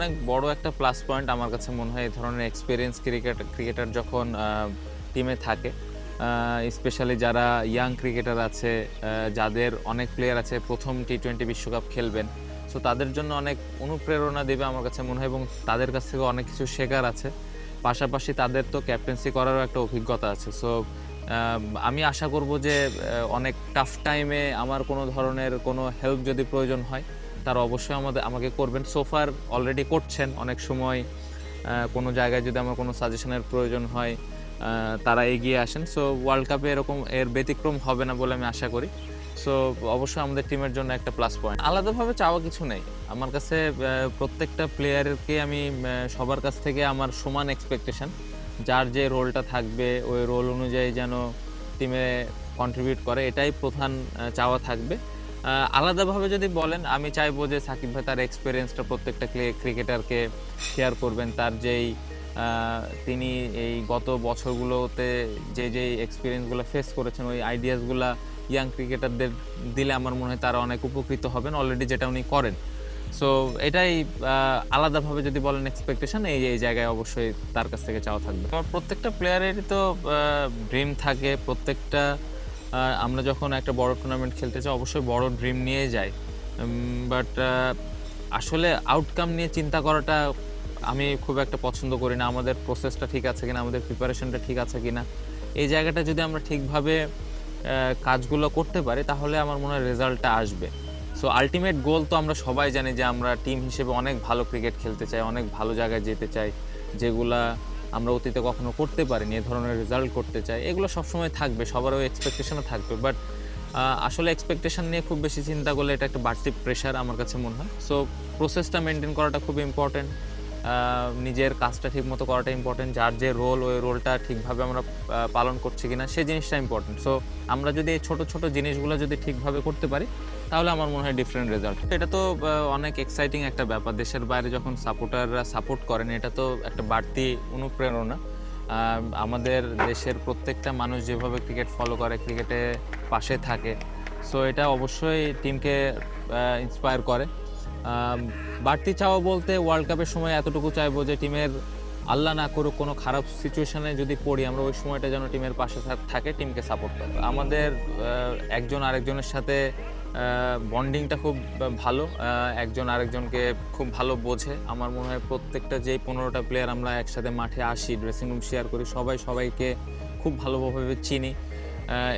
অনেক বড় একটা প্লাস পয়েন্ট আমার কাছে মনে হয় এই ধরনের এক্সপেরিয়েন্স ক্রিকেটার যখন টিমে থাকে, স্পেশালি যারা ইয়াং ক্রিকেটার আছে, যাদের অনেক প্লেয়ার আছে প্রথম টি-20 বিশ্বকাপ খেলবেন। সো তাদের জন্য অনেক অনুপ্রেরণা দেবে আমার কাছে মনে হয়, এবং তাদের কাছ থেকে অনেক কিছু শেখার আছে। পাশাপাশি তাদের তো ক্যাপ্টেন্সি করারও একটা অভিজ্ঞতা আছে। সো আমি আশা করব যে অনেক টাফ টাইমে আমার কোনো ধরনের কোনো হেল্প যদি প্রয়োজন হয়, তারা অবশ্যই আমাকে করবেন। সোফার অলরেডি করছেন। অনেক সময় কোনো জায়গায় যদি আমার কোনো সাজেশনের প্রয়োজন হয়, তারা এগিয়ে আসেন। সো ওয়ার্ল্ড কাপে এরকম এর ব্যতিক্রম হবে না বলে আমি আশা করি। সো অবশ্যই আমাদের টিমের জন্য একটা প্লাস পয়েন্ট। আলাদাভাবে চাওয়া কিছু নেই আমার কাছে। প্রত্যেকটা প্লেয়ারকে আমি সবার কাছ থেকে আমার সমান এক্সপেকটেশন। যার যে রোলটা থাকবে ওই রোল অনুযায়ী যেন টিমে কন্ট্রিবিউট করে, এটাই প্রধান চাওয়া থাকবে। আলাদাভাবে যদি বলেন, আমি চাইবো যে সাকিব ভাই তার এক্সপেরিয়েন্সটা প্রত্যেকটা ক্রিকেটারকে শেয়ার করবেন। তার যেই তিনি এই গত বছরগুলোতে যে এক্সপিরিয়েন্সগুলো ফেস করেছেন, ওই আইডিয়াসগুলা ইয়াং ক্রিকেটারদের দিলে আমার মনে হয় তারা অনেক উপকৃত হবেন, অলরেডি যেটা উনি করেন। সো এটাই আলাদাভাবে যদি বলেন এক্সপেকটেশন, এই জায়গায় অবশ্যই তার কাছ থেকে চাওয়া থাকবে। আমার প্রত্যেকটা প্লেয়ারেরই তো ড্রিম থাকে। প্রত্যেকটা আমরা যখন একটা বড় টুর্নামেন্ট খেলতে চাই অবশ্যই বড় ড্রিম নিয়ে যাই। বাট আসলে আউটকাম নিয়ে চিন্তা করাটা আমি খুব একটা পছন্দ করি না। আমাদের প্রসেসটা ঠিক আছে কিনা, আমাদের প্রিপারেশনটা ঠিক আছে কিনা, এই জায়গাটা যদি আমরা ঠিকভাবে কাজগুলো করতে পারি তাহলে আমার মনে হয় রেজাল্টটা আসবে। সো আলটিমেট গোল তো আমরা সবাই জানি যে আমরা টিম হিসেবে অনেক ভালো ক্রিকেট খেলতে চাই, অনেক ভালো জায়গায় যেতে চাই, যেগুলা আমরা অতীতে কখনো করতে পারিনি, এ ধরনের রেজাল্ট করতে চাই। এগুলো সবসময় থাকবে, সবার ওই এক্সপেকটেশনও থাকবে। বাট আসলে এক্সপেকটেশন নিয়ে খুব বেশি চিন্তা করলে এটা একটা বাড়তি প্রেশার আমার কাছে মনে হয়। সো প্রসেসটা মেনটেন করাটা খুব ইম্পর্টেন্ট। নিজের কাজটা ঠিকমতো করাটা ইম্পর্টেন্ট। যার যে রোল, ওই রোলটা ঠিকভাবে আমরা পালন করছি কিনা সেই জিনিসটা ইম্পর্টেন্ট। সো আমরা যদি এই ছোট ছোট জিনিসগুলো যদি ঠিকভাবে করতে পারি তাহলে আমার মনে হয় ডিফারেন্ট রেজাল্ট। এটা তো অনেক এক্সাইটিং একটা ব্যাপার। দেশের বাইরে যখন সাপোর্টাররা সাপোর্ট করেন, এটা তো একটা বাড়তি অনুপ্রেরণা। আমাদের দেশের প্রত্যেকটা মানুষ যেভাবে ক্রিকেট ফলো করে, ক্রিকেটে পাশে থাকে, সো এটা অবশ্যই টিমকে ইন্সপায়ার করে। বাড়তি চাওয়া বলতে ওয়ার্ল্ড কাপের সময় এতটুকু চাইবো যে টিমের আল্লাহ না করুক কোনো খারাপ সিচুয়েশনে যদি পড়ি, আমরা ওই সময়টা যেন টিমের পাশে থাকে, টিমকে সাপোর্ট করে। আমাদের একজন আরেকজনের সাথে বন্ডিংটা খুব ভালো। একজন আরেকজনকে খুব ভালো বোঝে। আমার মনে হয় প্রত্যেকটা যেই 15টা প্লেয়ার আমরা একসাথে মাঠে আসি, ড্রেসিং রুম শেয়ার করি, সবাই সবাইকে খুব ভালোভাবে চিনি।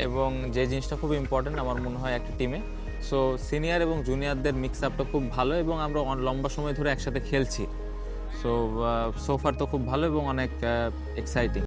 এবং যে জিনিসটা খুব ইম্পর্টেন্ট আমার মনে হয় একটা টিমে, সো সিনিয়র এবং জুনিয়রদের মিক্স আপটা খুব ভালো, এবং আমরা লম্বা সময় ধরে একসাথে খেলছি। সো সোফার তো খুব ভালো এবং অনেক এক্সাইটিং।